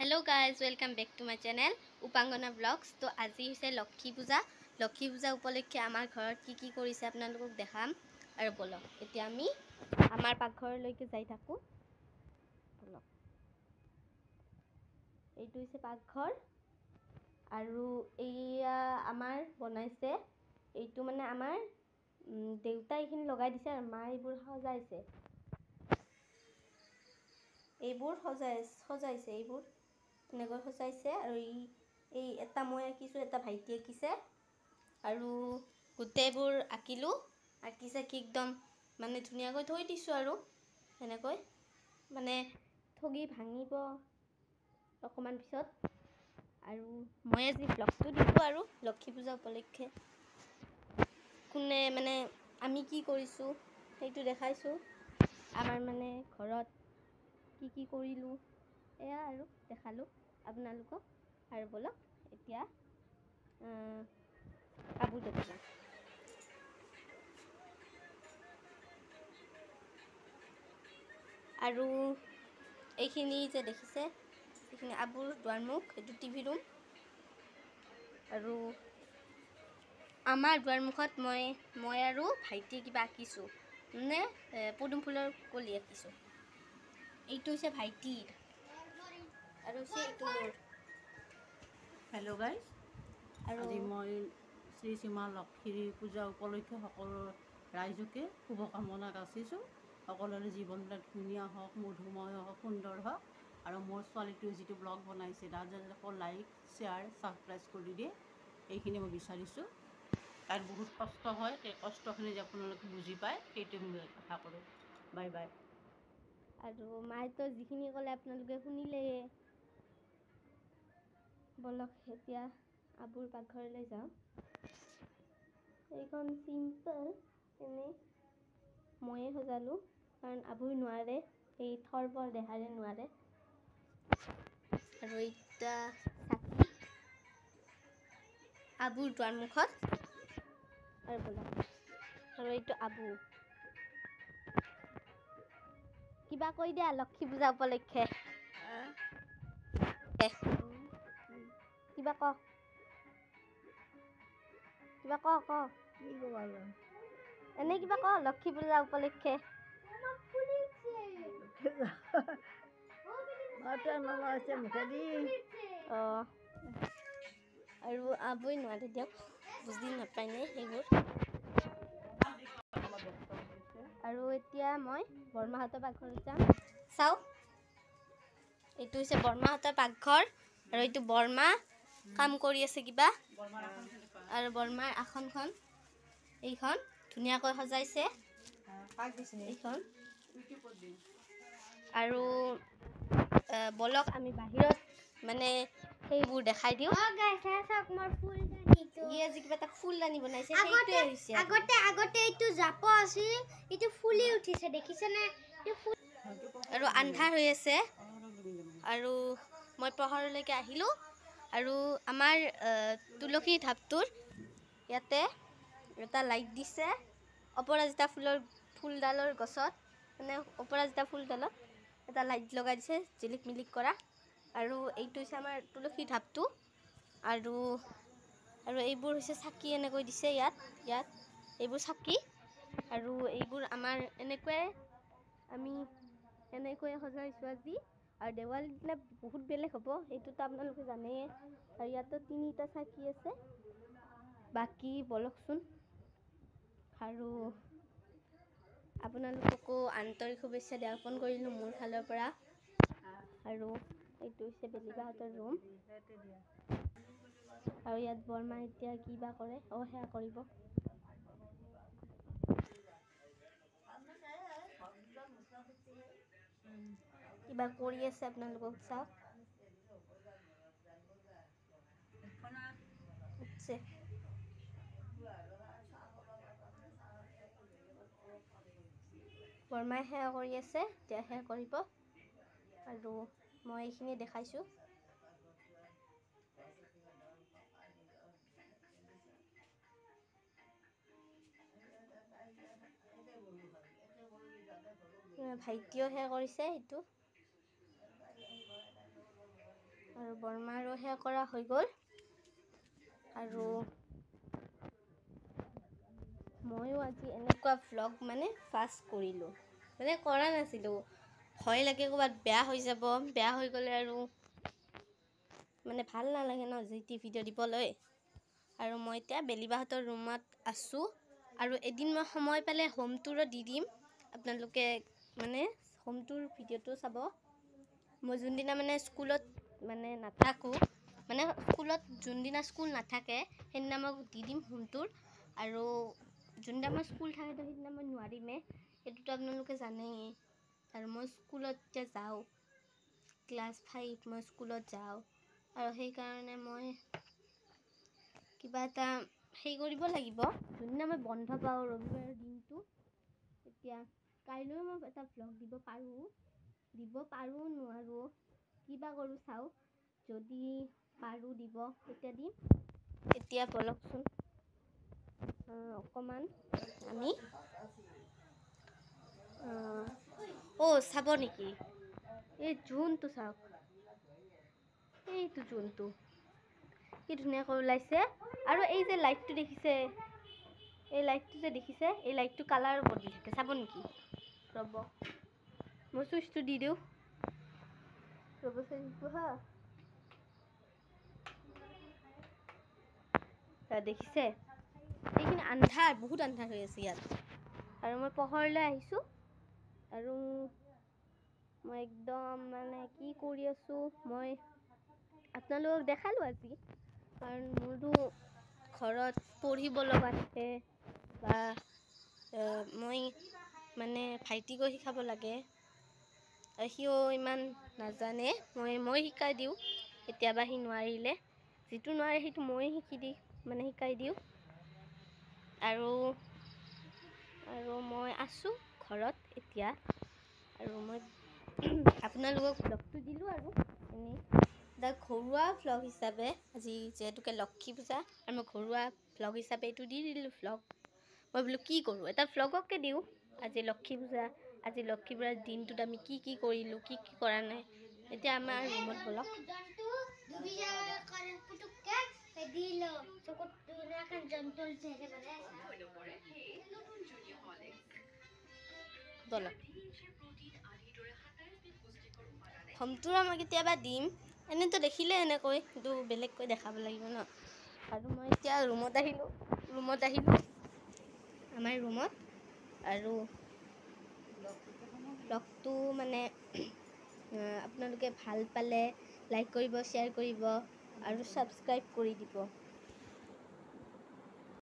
Hello guys, welcome back to my channel Upangona Vlogs. तो আজি হৈছে লক্ষী পূজা উপলক্ষে আমাৰ ঘৰত কি কৰিছে আপোনালোকক দেখাম আৰু বলক এতিয়া আমি আমাৰ পাকঘৰলৈকে যাই থাকো বলক এইটো হৈছে পাকঘৰ আৰু এইয়া আমাৰ বনাইছে এইটো মানে আমাৰ দেউতা এইখিনি লগাই দিছে আৰু মা এইবোৰ সজাইছে এইবোৰ এনেকৈ সজাইছে আৰু এই এটা মই আঁকিছোঁ এটা ভাইটি আঁকিছে আৰু গোটেইবোৰ আঁকিছে কি একদম মানে ধুনীয়াকৈ থৈ দিছোঁ আৰু এনেকৈ মানে ঠগি ভাঙিব অকণমান পিছত আৰু মই আজি ব্লগটো দিছোঁ আৰু লক্ষী পূজা উপলক্ষে কোনে মানে আমি কি কৰিছোঁ সেইটো দেখাইছোঁ আমাৰ মানে ঘৰত কি কৰিলোঁ এয়া আৰু দেখালোঁ আপোনালোকক আৰু বলক এতিয়া কাপোৰ দেখাম আৰু এইখিনি যে দেখিছে এইখিনি আবুৰ দুৱাৰমুখ এইটো টিভি ৰুম আৰু আমাৰ দুৱাৰমুখত মই আৰু ভাইটি কিবা আঁকিছোঁ মানে পদুম ফুলৰ কলি আঁকিছোঁ এইটো হৈছে ভাইটিৰ আৰু এইটো হেল্ল' গাইজ আৰু আজি মই শ্ৰী সীমা লক্ষীৰ পূজা উপলক্ষে সকলো ৰাইজকে শুভকামনা যাচিছোঁ সকলোৰে জীৱনবিলাক ধুনীয়া হওক মধুময় হওক সুন্দৰ হওক আৰু মোৰ ছোৱালীটোৱে যিটো ব্লগ বনাইছে তাত যাতে লাইক শ্বেয়াৰ ছাবস্ক্ৰাইব কৰি দিয়ে এইখিনি মই বিচাৰিছোঁ তাত বহুত কষ্ট হয় সেই কষ্টখিনি যে আপোনালোকে বুজি পায় সেইটো মই আশা কৰোঁ বাই বাই আৰু মায়েতো যিখিনি ক'লে আপোনালোকে শুনিলেই বলক এতিয়া আবুৰ পাকঘৰলৈ যাওঁ এইখন চিম্পল এনেই ময়ে সজালোঁ কাৰণ আবুই নোৱাৰে এই থৰবৰ দেহাৰে নোৱাৰে আৰু এতিয়া চাকি আবুৰ দুৱাৰমুখত আৰু বলক আৰু এইটো আবু কিবা কৈ দিয়া লক্ষী পূজা উপলক্ষে কিবা ক এনে কিবা ক লক্ষী পূজা উপলক্ষে আৰু আবুই নোৱাৰে দিয়ক বুজি নাপায় নে সেইবোৰ আৰু এতিয়া মই বৰমাহঁতৰ পাকঘৰত যাম চাওক এইটো হৈছে বৰমাহঁতৰ পাকঘৰ আৰু এইটো বৰমা কাম কৰি আছে কিবা আৰু বৰমাৰ আসনখন এইখন ধুনীয়াকৈ সজাইছে এইখন আৰু বলক আমি বাহিৰত মানে সেইবোৰ দেখাই দিওঁ আজি কিবা এটা ফুলদানি বনাইছে আগতে এইটো জাপ আছিল এইটো ফুলি উঠিছে দেখিছেনে আৰু আন্ধাৰ হৈ আছে আৰু মই পোহৰলৈকে আহিলোঁ আৰু আমাৰ তুলসী ঢাপটোৰ ইয়াতে এটা লাইট দিছে অপৰাজিতা ফুলডালৰ গছত মানে অপৰাজিতা ফুলডালত এটা লাইট লগাই দিছে জিলিক মিলিক কৰা আৰু এইটো হৈছে আমাৰ তুলসী ঢাপটো আৰু এইবোৰ হৈছে চাকি এনেকৈ দিছে ইয়াত এইবোৰ চাকি আৰু এইবোৰ আমাৰ এনেকৈয়ে আমি এনেকৈয়ে সজাইছোঁ আজি আৰু দেৱালীৰ দিনা বহুত বেলেগ হ'ব এইটোতো আপোনালোকে জানেই আৰু ইয়াতো 3টা চাকি আছে বাকী বলকচোন আৰু আপোনালোককো আন্তৰিক শুভেচ্ছা জ্ঞাপন কৰিলোঁ মোৰ ফালৰ পৰা আৰু এইটো হৈছে বেলিবাহঁতৰ ৰুম আৰু ইয়াত বৰমা এতিয়া কিবা কৰে সেয়া কৰিব কিবা কৰি আছে আপোনালোকক চাওক বৰমাই সেয়া কৰি আছে এতিয়া সেয়া কৰিব আৰু মই এইখিনি দেখাইছোঁ ভাইটিও সেয়া কৰিছে এইটো বৰমাৰো সেয়া কৰা হৈ গ'ল আৰু ময়ো আজি এনেকুৱা ভ্লগ মানে ফাৰ্ষ্ট কৰিলোঁ, মানে কৰা নাছিলোঁ। ভয় লাগে ক'ৰবাত বেয়া হৈ যাব, বেয়া হৈ গ'লে আৰু মানে ভাল নালাগে ন যি টি ভিডিঅ' দিবলৈ। আৰু মই এতিয়া বেলিবাহঁতৰ ৰুমত আছোঁ আৰু এদিন মই সময় পালে হোম টুৰো দি দিম, আপোনালোকে মানে হোম টুৰ ভিডিঅ'টো চাব। মই যোনদিনা মানে স্কুলত মানে নাথাকোঁ, মানে স্কুলত যোনদিনা স্কুল নাথাকে সেইদিনা মই দি দিম হোম টুৰ, আৰু যোনদিনা মই স্কুল থাকে সেইদিনা মই নোৱাৰিমেই, সেইটোতো আপোনালোকে জানেই। আৰু মই স্কুলত এতিয়া যাওঁ, ক্লাছ 5 মই স্কুলত যাওঁ, আৰু সেইকাৰণে মই কিবা এটা সেই কৰিব লাগিব। যোনদিনা মই বন্ধ পাওঁ ৰবিবাৰৰ দিনটো, এতিয়া কাইলৈও মই এটা ভ্লগ দিব পাৰোঁ নোৱাৰোঁ, কিবা কৰোঁ চাওঁ। যদি পাৰোঁ দিব তেতিয়া দিম। এতিয়া বলকচোন অকণমান আমি চাব নেকি? এই জোনটো চাওক, এইটো জোনটো কি ধুনীয়াকৈ ওলাইছে। আৰু এই যে লাইটটো দেখিছে, এই লাইটটো যে দেখিছে, এই লাইটটো কালাৰ বদলি থাকে, চাব নেকি? ৰ'ব মই চুইচটো দি দিওঁ, ৰ'ব চাইছোঁ হা। দেখিছে এইখিনি আন্ধাৰ, বহুত আন্ধাৰ হৈ আছে ইয়াত, আৰু মই পোহৰলৈ আহিছোঁ। আৰু মই একদম মানে কি কৰি আছোঁ মই আপোনালোকক দেখালোঁ আজি, কাৰণ মোৰতো ঘৰত পঢ়িব লগা থাকে, বা মই মানে ভাইটিকো শিকাব লাগে, সিও ইমান নাজানে, মই শিকাই দিওঁ। কেতিয়াবা সি নোৱাৰিলে, যিটো নোৱাৰে সেইটো ময়ে শিকাই দিওঁ। আৰু মই আছোঁ ঘৰত এতিয়া, আৰু মই আপোনালোকক ভ্লগটো দিলোঁ আৰু এনেই এটা ঘৰুৱা ভ্লগ হিচাপে। আজি যিহেতুকে লক্ষী পূজা, আৰু মই ঘৰুৱা ভ্লগ হিচাপে এইটো দি দিলোঁ ভ্লগ। মই বোলো কি কৰোঁ, এটা ভ্লগকে দিওঁ। আজি লক্ষী পূজাৰ দিনটোত আমি কি কি কৰিলোঁ, কি কি কৰা নাই। এতিয়া আমাৰ ৰুমত বলক, বলক হোম টুৰ মই কেতিয়াবা দিম, এনেতো দেখিলে এনেকৈ, কিন্তু বেলেগকৈ দেখাব লাগিব ন। আৰু মই এতিয়া ৰুমত আহিলোঁ আমাৰ ৰুমত, আৰু ব্লগটো মানে আপোনালোকে ভাল পালে লাইক কৰিব, শ্বেয়াৰ কৰিব, আৰু ছাবস্ক্ৰাইব কৰি দিব।